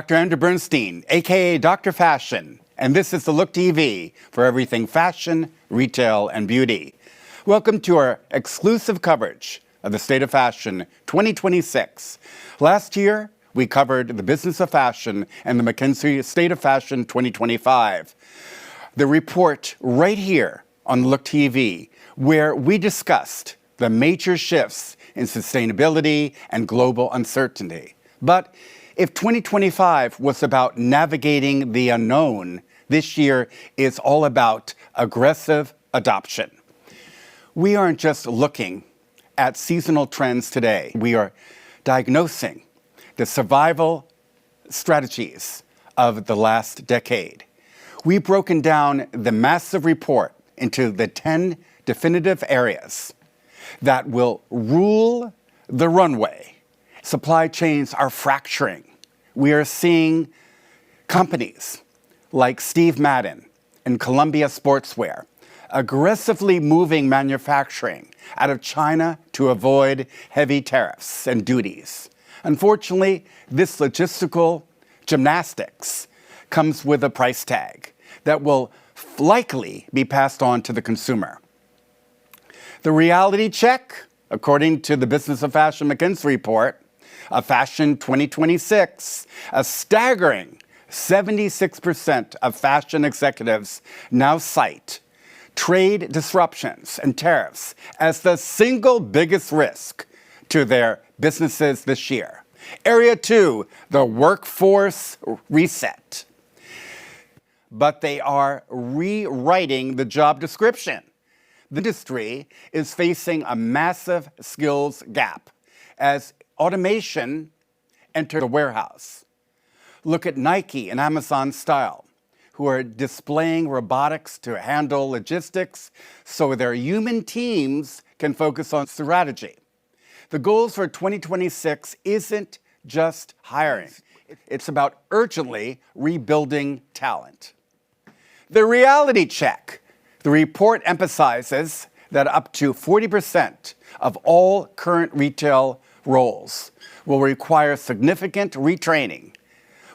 Dr. Andrew Burnstine, aka Dr. Fashion, and this is the Look TV for everything fashion, retail, and beauty. Welcome to our exclusive coverage of the State of Fashion 2026. Last year, we covered the business of fashion and the McKinsey State of Fashion 2025. The report right here on Look TV, where we discussed the major shifts in sustainability and global uncertainty. But if 2025 was about navigating the unknown, this year is all about aggressive adoption. We aren't just looking at seasonal trends today. We are diagnosing the survival strategies of the last decade. We've broken down the massive report into the 10 definitive areas that will rule the runway. Supply chains are fracturing. We are seeing companies like Steve Madden and Columbia Sportswear aggressively moving manufacturing out of China to avoid heavy tariffs and duties. Unfortunately, this logistical gymnastics comes with a price tag that will likely be passed on to the consumer. The reality check, according to the Business of Fashion McKinsey report of Fashion 2026, a staggering 76% of fashion executives now cite trade disruptions and tariffs as the single biggest risk to their businesses this year. Area 2, the workforce reset. But they are rewriting the job description. The industry is facing a massive skills gap as automation enters the warehouse. Look at Nike and Amazon Style, who are displaying robotics to handle logistics so their human teams can focus on strategy. The goals for 2026 isn't just hiring. It's about urgently rebuilding talent. The reality check. The report emphasizes that up to 40% of all current retail roles will require significant retraining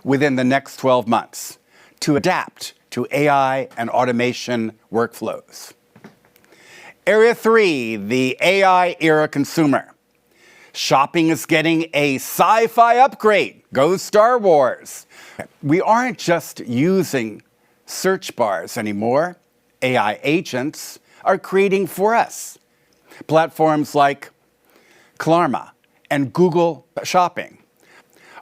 within the next 12 months to adapt to AI and automation workflows. Area 3, the AI era consumer. Shopping is getting a sci-fi upgrade. Go Star Wars. We aren't just using search bars anymore. AI agents are creating for us. Platforms like Klarna and Google Shopping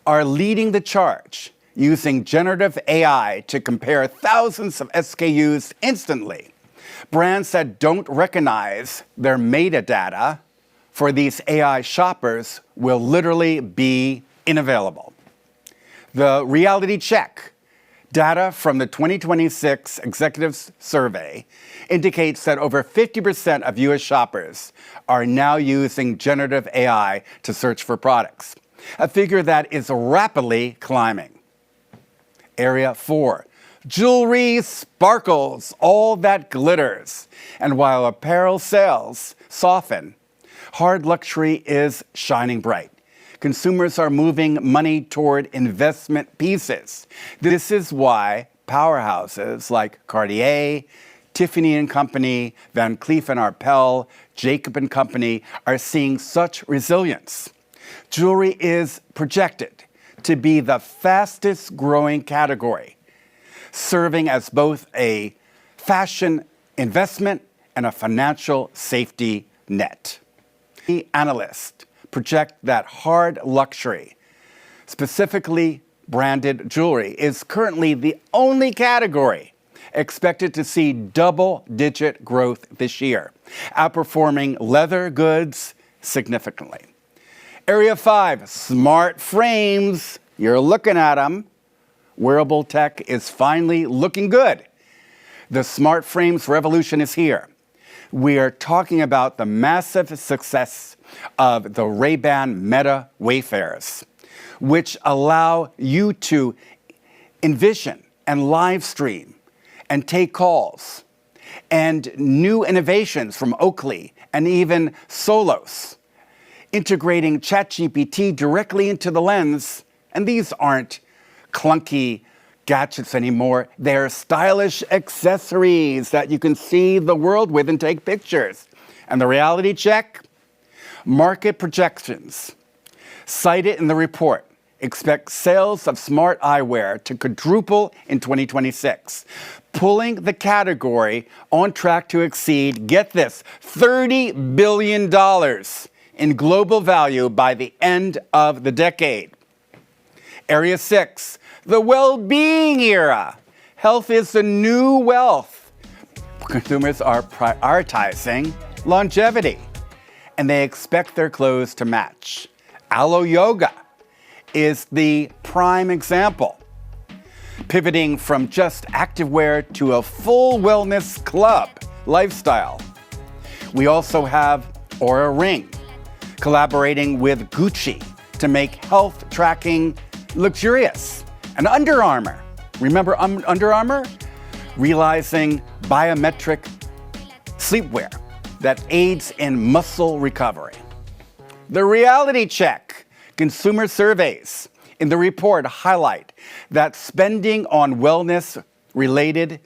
are leading the charge, using generative AI to compare thousands of SKUs instantly. Brands that don't recognize their metadata for these AI shoppers will literally be unavailable. The reality check. Data from the 2026 Executives Survey indicates that over 50% of U.S. shoppers are now using generative AI to search for products, a figure that is rapidly climbing. Area 4, jewelry sparkles, all that glitters. And while apparel sales soften, hard luxury is shining bright. Consumers are moving money toward investment pieces. This is why powerhouses like Cartier, Tiffany & Company, Van Cleef & Arpels, Jacob & Company are seeing such resilience. Jewelry is projected to be the fastest growing category, serving as both a fashion investment and a financial safety net. The analysts project that hard luxury, specifically branded jewelry, is currently the only category expected to see double-digit growth this year, outperforming leather goods significantly. Area 5, smart frames. You're looking at them. Wearable tech is finally looking good. The smart frames revolution is here. We are talking about the massive success of the Ray-Ban Meta Wayfarers, which allow you to envision and live stream and take calls, and new innovations from Oakley and even Solos, integrating ChatGPT directly into the lens. And these aren't clunky gadgets anymore. They're stylish accessories that you can see the world with and take pictures. And the reality check? Market projections cited in the report expect sales of smart eyewear to quadruple in 2026, pulling the category on track to exceed, get this, $30 billion in global value by the end of the decade. Area 6, the well-being era. Health is the new wealth. Consumers are prioritizing longevity, and they expect their clothes to match. Alo Yoga is the prime example, pivoting from just activewear to a full wellness club lifestyle. We also have Oura Ring, collaborating with Gucci to make health tracking luxurious. And Under Armour, remember Under Armour? Realizing biometric sleepwear that aids in muscle recovery. The reality check. Consumer surveys in the report highlight that spending on wellness-related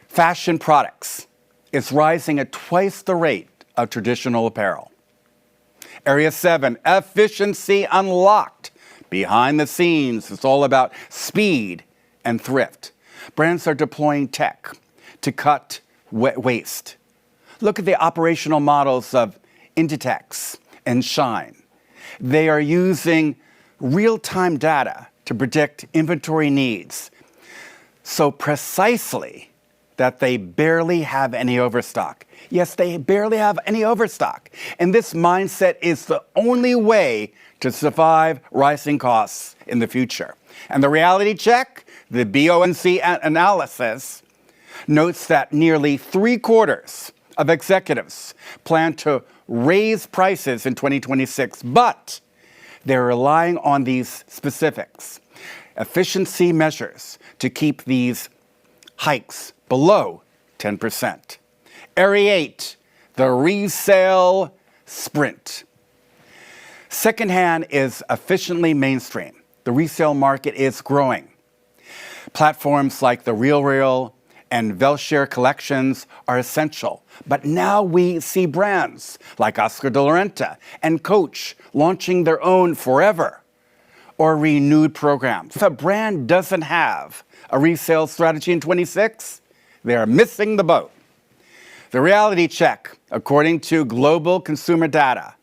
fashion products is rising at twice the rate of traditional apparel. Area 7, efficiency unlocked. Behind the scenes, it's all about speed and thrift. Brands are deploying tech to cut waste. Look at the operational models of Inditex and Shine. They are using real-time data to predict inventory needs so precisely that they barely have any overstock. Yes, they barely have any overstock. And this mindset is the only way to survive rising costs in the future. And the reality check, the BONC analysis, notes that nearly 3/4 of executives plan to raise prices in 2026, but they're relying on these specifics, efficiency measures, to keep these hikes below 10%. Area 8, the resale sprint. Secondhand is efficiently mainstream. The resale market is growing. Platforms like the RealReal and Velshire collections are essential. But now we see brands like Oscar de la Renta and Coach launching their own forever or renewed programs. If a brand doesn't have a resale strategy in 26, they are missing the boat. The reality check, according to global consumer data,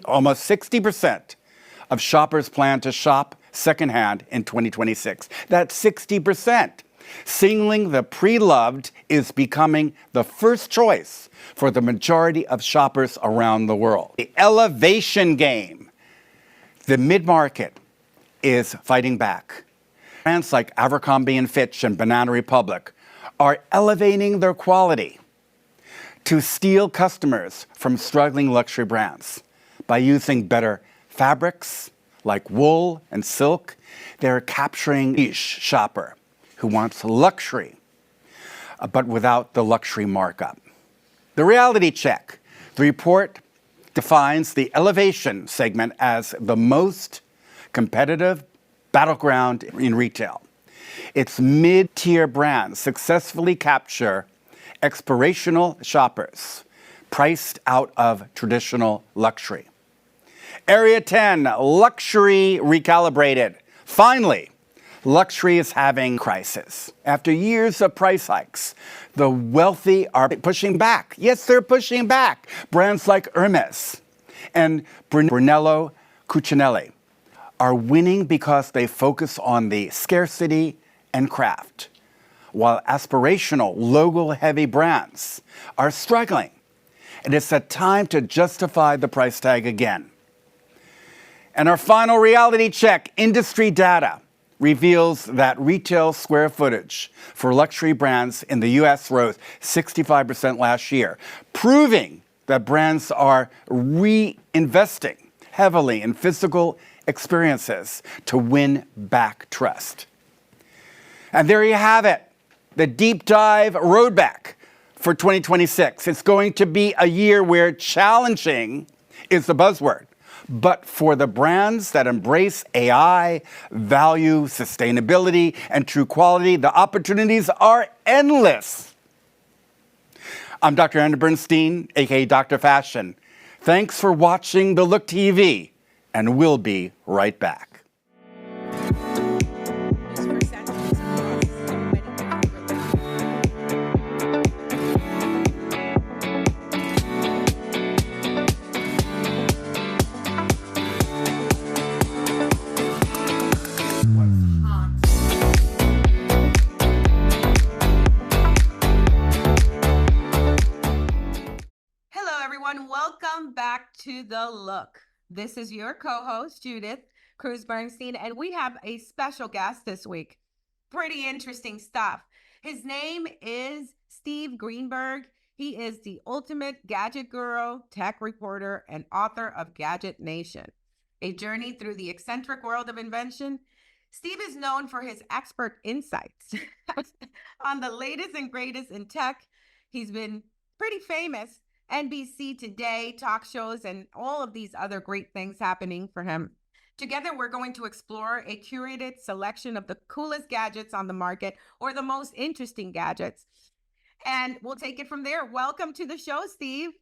almost 60% of shoppers plan to shop secondhand in 2026. That's 60%. Signaling the pre-loved is becoming the first choice for the majority of shoppers around the world. The elevation game. The mid-market is fighting back. Brands like Abercrombie & Fitch and Banana Republic are elevating their quality to steal customers from struggling luxury brands. By using better fabrics like wool and silk, they're capturing the niche shopper who wants luxury, but without the luxury markup. The reality check. The report defines the elevation segment as the most competitive battleground in retail. Its mid-tier brands successfully capture aspirational shoppers priced out of traditional luxury. Area 10, luxury recalibrated. Finally, luxury is having crisis. After years of price hikes, the wealthy are pushing back. Yes, they're pushing back. Brands like Hermes and Brunello Cucinelli are winning because they focus on the scarcity and craft, while aspirational, logo-heavy brands are struggling. And it's a time to justify the price tag again. And our final reality check, industry data reveals that retail square footage for luxury brands in the US rose 65% last year, proving that brands are reinvesting heavily in physical experiences to win back trust. And there you have it, the deep dive roadmap for 2026. It's going to be a year where challenging is the buzzword, But for the brands that embrace AI, value sustainability, and true quality, the opportunities are endless. I'm Dr. Anna Bernstein, aka Dr. Fashion. Thanks for watching The Look TV, and we'll be right back. Welcome back to The Look. This is your co-host, Judith Cruz Burnstine, and we have a special guest this week. Pretty interesting stuff. His name is Steve Greenberg. He is the ultimate gadget guru, tech reporter, and author of Gadget Nation, a journey through the eccentric world of invention. Steve is known for his expert insights on the latest and greatest in tech. He's been pretty famous. NBC Today, talk shows, and all of these other great things happening for him. Together, we're going to explore a curated selection of the coolest gadgets on the market or the most interesting gadgets. And we'll take it from there. Welcome to the show, Steve.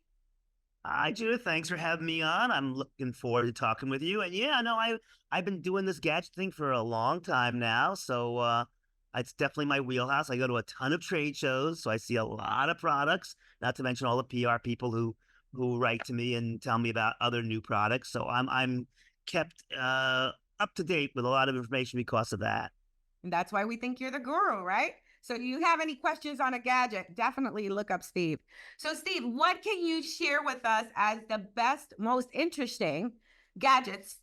Hi, Judith. Thanks for having me on. I'm looking forward to talking with you. And yeah, no, I've been doing this gadget thing for a long time now. So it's definitely my wheelhouse. I go to a ton of trade shows, so I see a lot of products, not to mention all the PR people who write to me and tell me about other new products. So I'm kept up to date with a lot of information because of that. And that's why we think you're the guru, right? So if you have any questions on a gadget, definitely look up Steve. So Steve, what can you share with us as the best, most interesting gadgets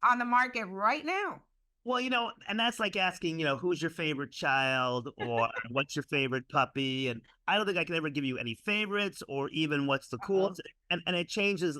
on the market right now? Well, and that's like asking, who's your favorite child or what's your favorite puppy? And I don't think I can ever give you any favorites or even what's the coolest. And it changes,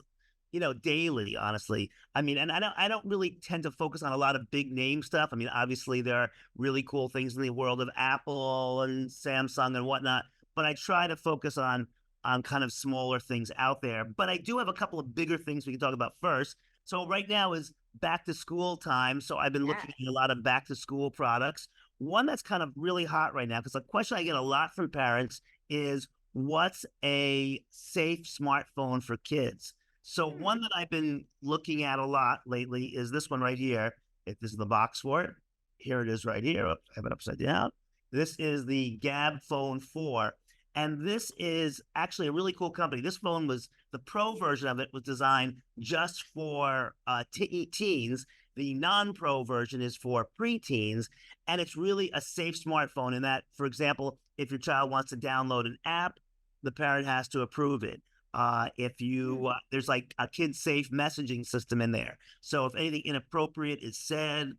daily, honestly. I mean, and I don't really tend to focus on a lot of big name stuff. I mean, obviously there are really cool things in the world of Apple and Samsung and whatnot, but I try to focus on kind of smaller things out there. But I do have a couple of bigger things we can talk about first. So right now is back to school time. So I've been looking at a lot of back to school products. One that's kind of really hot right now, because the question I get a lot from parents is, what's a safe smartphone for kids? So one that I've been looking at a lot lately is this one right here. This is the box for it. Here it is right here. I have it upside down. This is the Gab Phone 4. And this is actually a really cool company. This phone the pro version of it was designed just for teens. The non-pro version is for preteens. And it's really a safe smartphone in that, for example, if your child wants to download an app, the parent has to approve it. There's like a kid-safe messaging system in there. So if anything inappropriate is said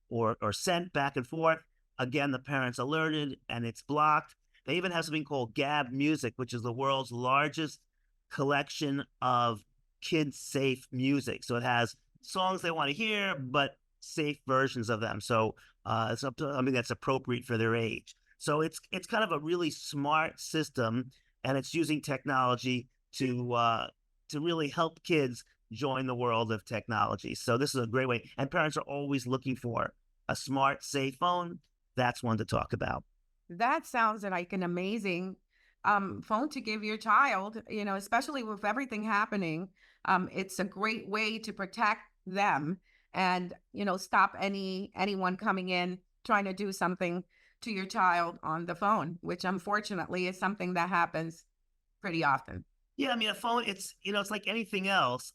or sent back and forth, again, the parent's alerted and it's blocked. They even have something called Gab Music, which is the world's largest collection of kid-safe music. So it has songs they want to hear, but safe versions of them. So it's up to something that's appropriate for their age. So it's kind of a really smart system, and it's using technology to really help kids join the world of technology. So this is a great way. And parents are always looking for a smart, safe phone. That's one to talk about. That sounds like an amazing phone to give your child, especially with everything happening. It's a great way to protect them and, stop anyone coming in trying to do something to your child on the phone, which unfortunately is something that happens pretty often. Yeah, I mean, a phone, it's like anything else.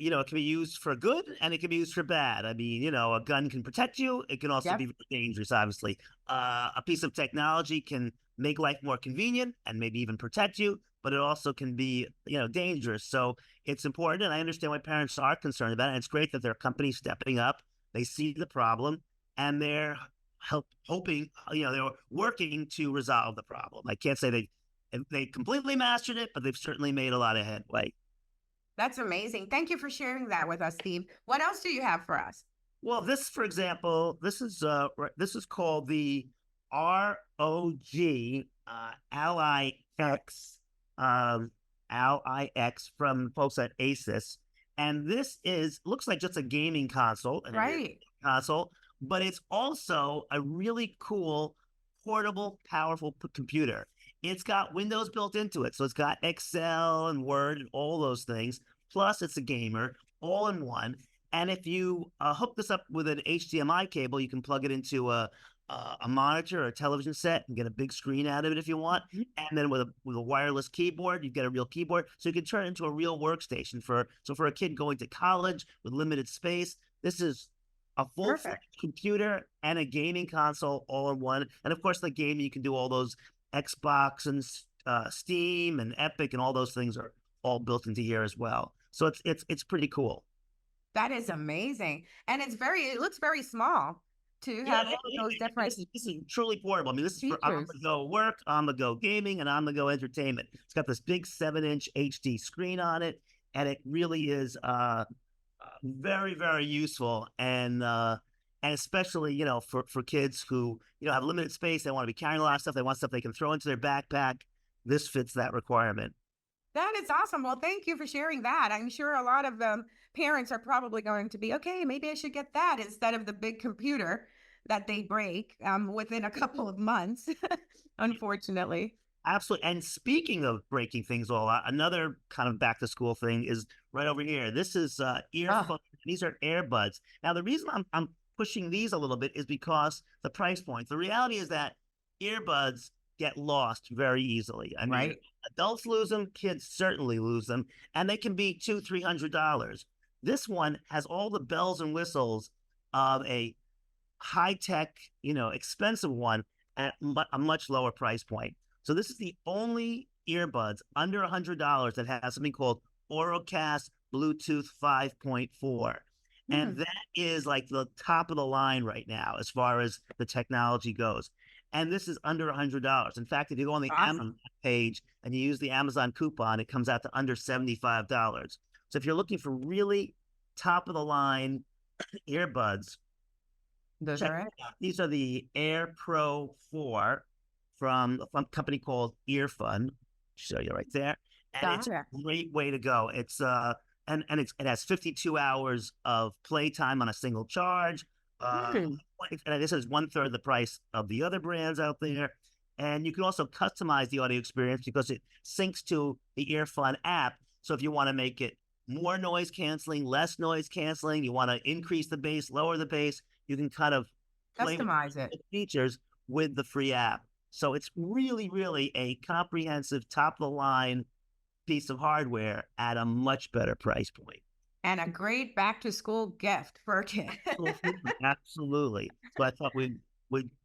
It can be used for good and it can be used for bad. I mean, a gun can protect you. It can also be very dangerous, obviously. A piece of technology can make life more convenient and maybe even protect you, but it also can be, dangerous. So it's important, and I understand why parents are concerned about it. And it's great that there are companies stepping up. They see the problem and they're hoping, they're working to resolve the problem. I can't say they completely mastered it, but they've certainly made a lot of headway. That's amazing. Thank you for sharing that with us, Steve. What else do you have for us? Well, this, for example, this is called the ROG Ally X from folks at Asus, And this looks like just a gaming console, Right. console, but it's also a really cool, portable, powerful computer. It's got Windows built into it. So it's got Excel and Word and all those things. Plus, it's a gamer all in one. And if you hook this up with an HDMI cable, you can plug it into a monitor or a television set and get a big screen out of it if you want. And then with a wireless keyboard, you get a real keyboard. So you can turn it into a real workstation for a kid going to college with limited space. This is a full computer and a gaming console all in one. And of course, the gaming, you can do all those Xbox and Steam and Epic and all those things are all built into here as well. So it's pretty cool. That is amazing. And it looks very small to have those different this is truly portable. I mean, this is features. for on-the-go work, on-the-go gaming, and on-the-go entertainment. It's got this big 7-inch HD screen on it, and it really is very, very useful. And especially, for kids who, have limited space, they want to be carrying a lot of stuff, they want stuff they can throw into their backpack. This fits that requirement. That is awesome. Well, thank you for sharing that. I'm sure a lot of parents are probably going to be, okay, maybe I should get that instead of the big computer that they break within a couple of months, unfortunately. Absolutely. And speaking of breaking things all out, another kind of back to school thing is right over here. This is earphones. These are earbuds. Now, the reason I'm pushing these a little bit is because the price point. The reality is that earbuds get lost very easily. I mean, adults lose them, kids certainly lose them, and they can be $200-$300. This one has all the bells and whistles of a high-tech, expensive one at a much lower price point. So this is the only earbuds under $100 that has something called Aurocast Bluetooth 5.4. And that is like the top of the line right now as far as the technology goes. And this is under $100. In fact, if you go on the Amazon page and you use the Amazon coupon, it comes out to under $75. So if you're looking for really top of the line earbuds, these are the Air Pro 4 from a company called Earfun. Show you right there. And it's a great way to go. It's and it has 52 hours of playtime on a single charge. And this is 1/3 the price of the other brands out there. And you can also customize the audio experience because it syncs to the Earfun app. So if you want to make it more noise canceling, less noise canceling, you want to increase the bass, lower the bass, you can kind of customize it features with the free app. So it's really, really a comprehensive, top of the line piece of hardware at a much better price point. And a great back to school gift for a kid. Absolutely. So I thought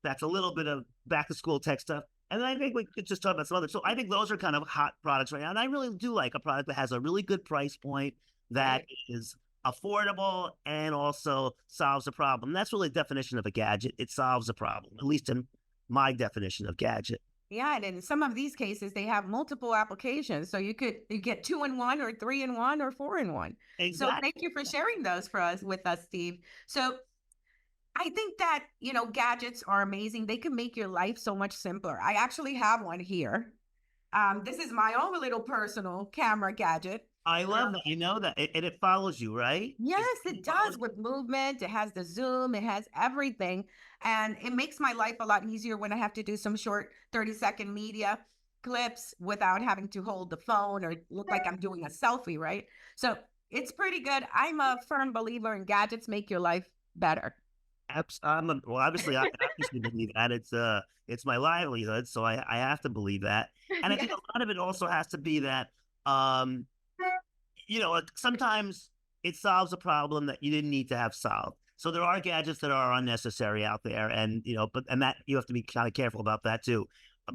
that's a little bit of back to school tech stuff. And then I think we could just talk about some other. So I think those are kind of hot products right now. And I really do like a product that has a really good price point that is affordable and also solves a problem. That's really the definition of a gadget. It solves a problem, at least in my definition of gadget. Yeah, and in some of these cases, they have multiple applications. So you get 2-in-1 or 3-in-1 or 4-in-1. Exactly. So thank you for sharing those with us, Steve. So I think that, gadgets are amazing. They can make your life so much simpler. I actually have one here. This is my own little personal camera gadget. I love that. You know that. And it follows you, right? Yes, it does with movement. It has the zoom. It has everything. And it makes my life a lot easier when I have to do some short 30-second media clips without having to hold the phone or look like I'm doing a selfie, right? So it's pretty good. I'm a firm believer in gadgets make your life better. Well, obviously, I obviously believe that. It's my livelihood, so I have to believe that. And I think a lot of it also has to be that, sometimes it solves a problem that you didn't need to have solved. So there are gadgets that are unnecessary out there, and that you have to be kind of careful about that too.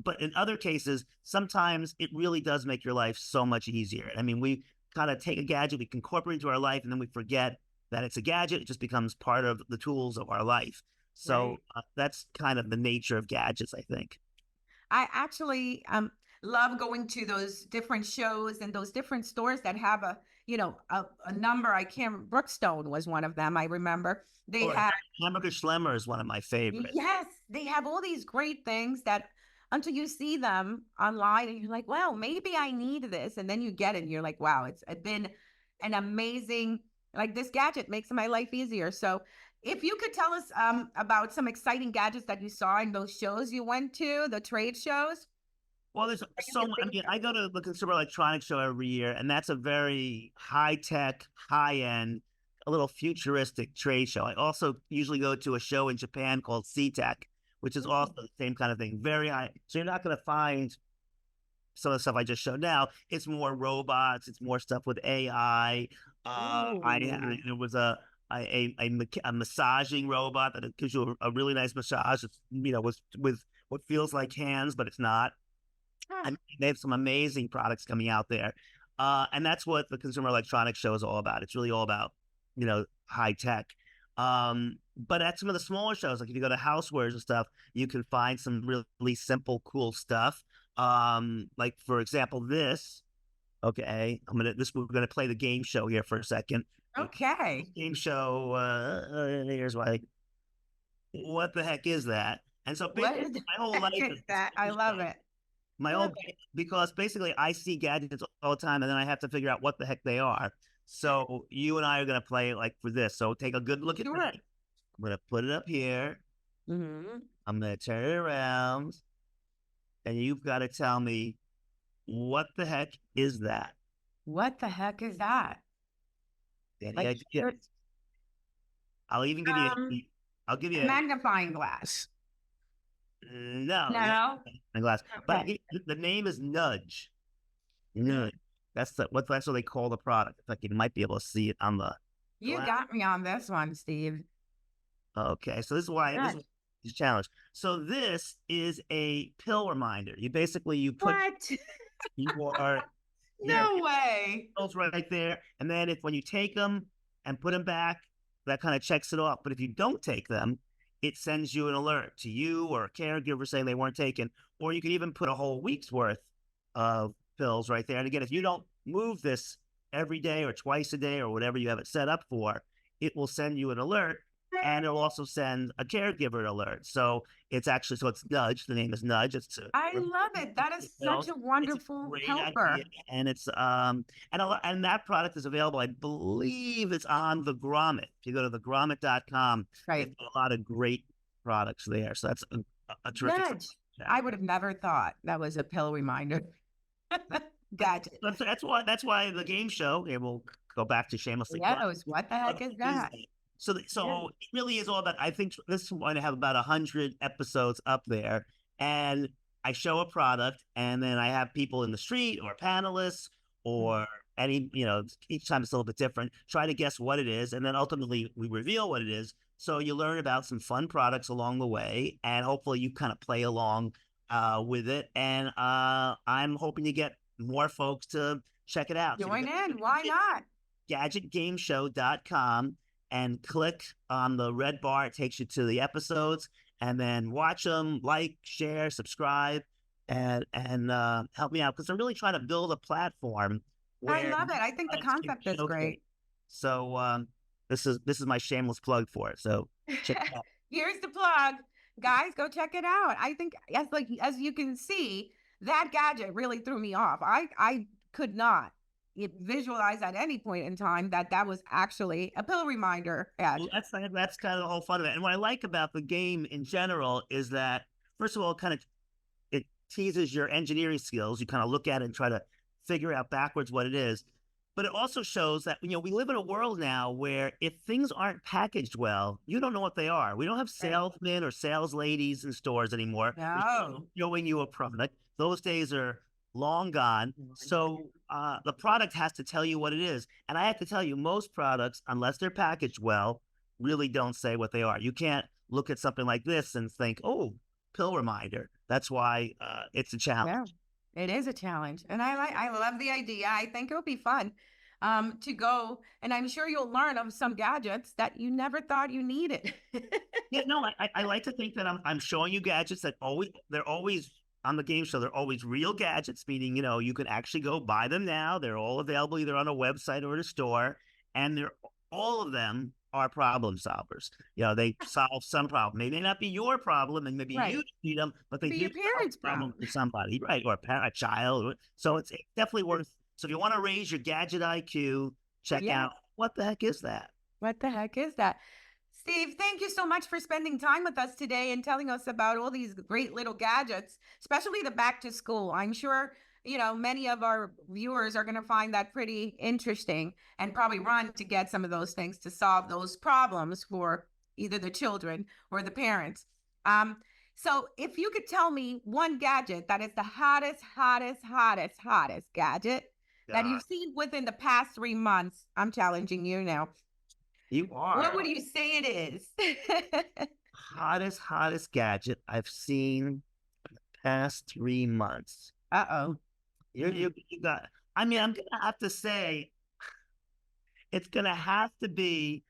But in other cases, sometimes it really does make your life so much easier. I mean, we kind of take a gadget, we can incorporate it into our life, and then we forget that it's a gadget. It just becomes part of the tools of our life. So that's kind of the nature of gadgets, I think. I actually love going to those different shows and those different stores that have a number. Brookstone was one of them. I remember they had Hamburger Schlemmer is one of my favorites. Yes, they have all these great things that until you see them online and you're like, well, maybe I need this. And then you get it and you're like, wow, it's been an amazing, like this gadget makes my life easier. So if you could tell us about some exciting gadgets that you saw in those shows you went to, the trade shows. Well, there's so much. I mean, I go to the Consumer Electronics Show every year, and that's a very high-tech, high-end, a little futuristic trade show. I also usually go to a show in Japan called C-Tech, which is also the same kind of thing, very high. So you're not going to find some of the stuff I just showed now. It's more robots. It's more stuff with AI. There was a massaging robot that gives you a really nice massage. It's, with what feels like hands, but it's not. I mean, they have some amazing products coming out there. And that's what the Consumer Electronics Show is all about. It's really all about, high tech. But at some of the smaller shows, like if you go to Housewares and stuff, you can find some really simple, cool stuff. Like for example, this. Okay, we're gonna play the game show here for a second. Okay. Game show. Here's why. What the heck is that? And so basically, my whole life is that. I love it. Because basically I see gadgets all the time, and then I have to figure out what the heck they are. So you and I are gonna play like for this. So take a good look at that. I'm gonna put it up here. Mm-hmm. I'm gonna turn it around, and you've got to tell me what the heck is that? What the heck is that? Any idea? I'll even give you. I'll give you a magnifying glass. No. Glass. Okay. But the name is Nudge. Nudge. That's what they call the product. In fact, you might be able to see it on the. You got me on this one, Steve. Okay, so this is why this is a challenge. So this is a pill reminder. You put what? You are no way. Pills right there, and then when you take them and put them back, that kind of checks it off. But if you don't take them, it sends you an alert to you or a caregiver saying they weren't taken, or you can even put a whole week's worth of pills right there. And again, if you don't move this every day or twice a day or whatever you have it set up for, it will send you an alert, and it'll also send a caregiver an alert. So it's Nudge. The name is Nudge. I love it. That is such a wonderful helper. Idea. And it's and that product is available. I believe it's on the Grommet. If you go to thegrommet.com, right, a lot of great products there. So that's a terrific. Nudge. I would have never thought that was a pill reminder. Gotcha. That's why the game show. Okay, we'll go back to shamelessly. What the heck is that? So it really is all about. I think this is going to have about 100 episodes up there, and I show a product, and then I have people in the street or panelists or each time it's a little bit different. Try to guess what it is, and then ultimately we reveal what it is. So you learn about some fun products along the way, and hopefully you kind of play along with it. And I'm hoping to get more folks to check it out. Join in. Why not? GadgetGameShow.com. And click on the red bar. It takes you to the episodes, and then watch them, like, share, subscribe, and help me out, because I'm really trying to build a platform. I love it. I think the concept is great. So this is my shameless plug for it. So check it out. Here's the plug, guys. Go check it out. I think as you can see, that gadget really threw me off. I could not visualize at any point in time that was actually a pill reminder. Well, that's kind of the whole fun of it. And what I like about the game in general is that, first of all, it teases your engineering skills. You kind of look at it and try to figure out backwards what it is. But it also shows that we live in a world now where if things aren't packaged well, you don't know what they are. We don't have salesmen or sales ladies in stores anymore. No. Showing you a product. Those days are long gone. So the product has to tell you what it is. And I have to tell you, most products, unless they're packaged well, really don't say what they are. You can't look at something like this and think, oh, pill reminder. That's why it's a challenge. Yeah, it is a challenge. And I love the idea. I think it'll be fun to go. And I'm sure you'll learn of some gadgets that you never thought you needed. Yeah, no, I like to think that I'm showing you gadgets that they're always on the game show. They're always real gadgets, meaning, you can actually go buy them now. They're all available either on a website or at a store. And all of them are problem solvers. They solve some problem. They may not be your problem, and maybe you need them, but they do your parents' problem for somebody, right? Or a child. So it's definitely worth. So if you want to raise your gadget IQ, check Yeah. out what the heck is that? What the heck is that? Steve, thank you so much for spending time with us today and telling us about all these great little gadgets, especially the back to school. I'm sure, many of our viewers are going to find that pretty interesting and probably run to get some of those things to solve those problems for either the children or the parents. So if you could tell me one gadget that is the hottest gadget that God, you've seen within the past 3 months, I'm challenging you now. you are What would you say it is? hottest gadget I've seen past 3 months. Uh-oh. You got. I mean, I'm gonna have to say it's gonna have to be.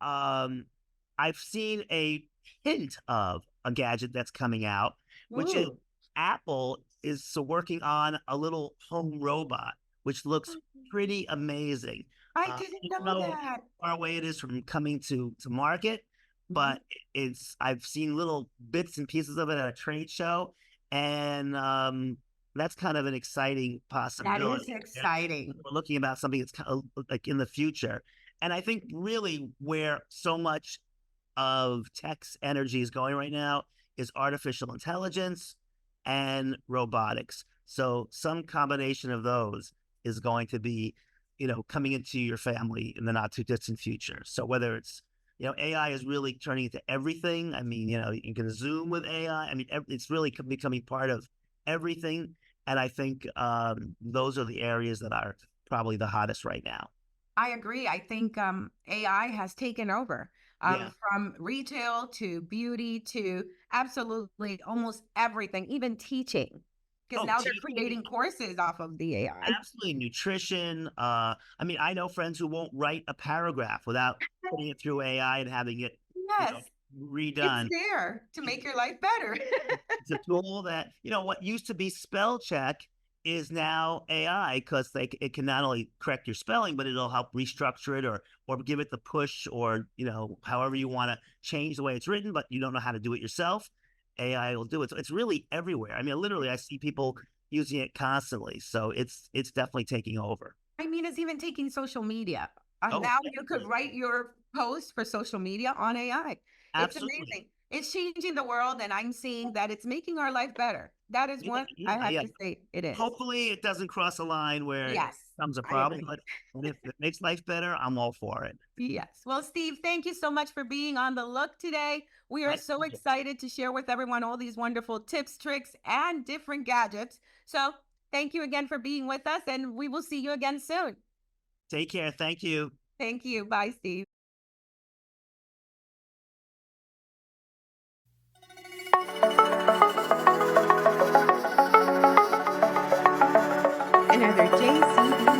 I've seen a hint of a gadget that's coming out, which is Ooh. Apple is working on a little home robot, which looks pretty amazing. I didn't I don't know know that. how far away it is from coming to market, but I've seen little bits and pieces of it at a trade show, and that's kind of an exciting That possibility. is exciting. We're looking about something that's kind of like in the future, and I think really where so much of tech's energy is going right now is artificial intelligence and robotics. So some combination of those is going to be, coming into your family in the not too distant future. So whether it's, AI is really turning into everything. I mean, you can Zoom with AI. I mean, it's really becoming part of everything. And I think those are the areas that are probably the hottest right now. I agree. I think AI has taken over Yeah. from retail to beauty to absolutely almost everything, even teaching, because Oh, now they're teaching, creating courses off of the AI. absolutely. Nutrition. I mean, I know friends who won't write a paragraph without putting it through AI and having it, Yes, redone. it's there to make your life better. It's a tool that, what used to be spell check is now AI because it can not only correct your spelling, but it'll help restructure it or give it the push or, however you want to change the way it's written, but you don't know how to do it yourself. AI will do it. So it's really everywhere. I mean, literally, I see people using it constantly. So it's definitely taking over. I mean, it's even taking social media. Oh, Now you could definitely. write your post for social media on AI. It's Absolutely. amazing. It's changing the world, and I'm seeing that it's making our life better. That is Yeah, one I have yeah. to say it is. Hopefully it doesn't cross a line where it Yes, becomes a I problem, agree. but if it makes life better, I'm all for it. Yes. Well, Steve, thank you so much for being on the look today. We are My so pleasure. excited to share with everyone all these wonderful tips, tricks, and different gadgets. So thank you again for being with us, and we will see you again soon. Take care. Thank you. Thank you. Bye, Steve. Another JCB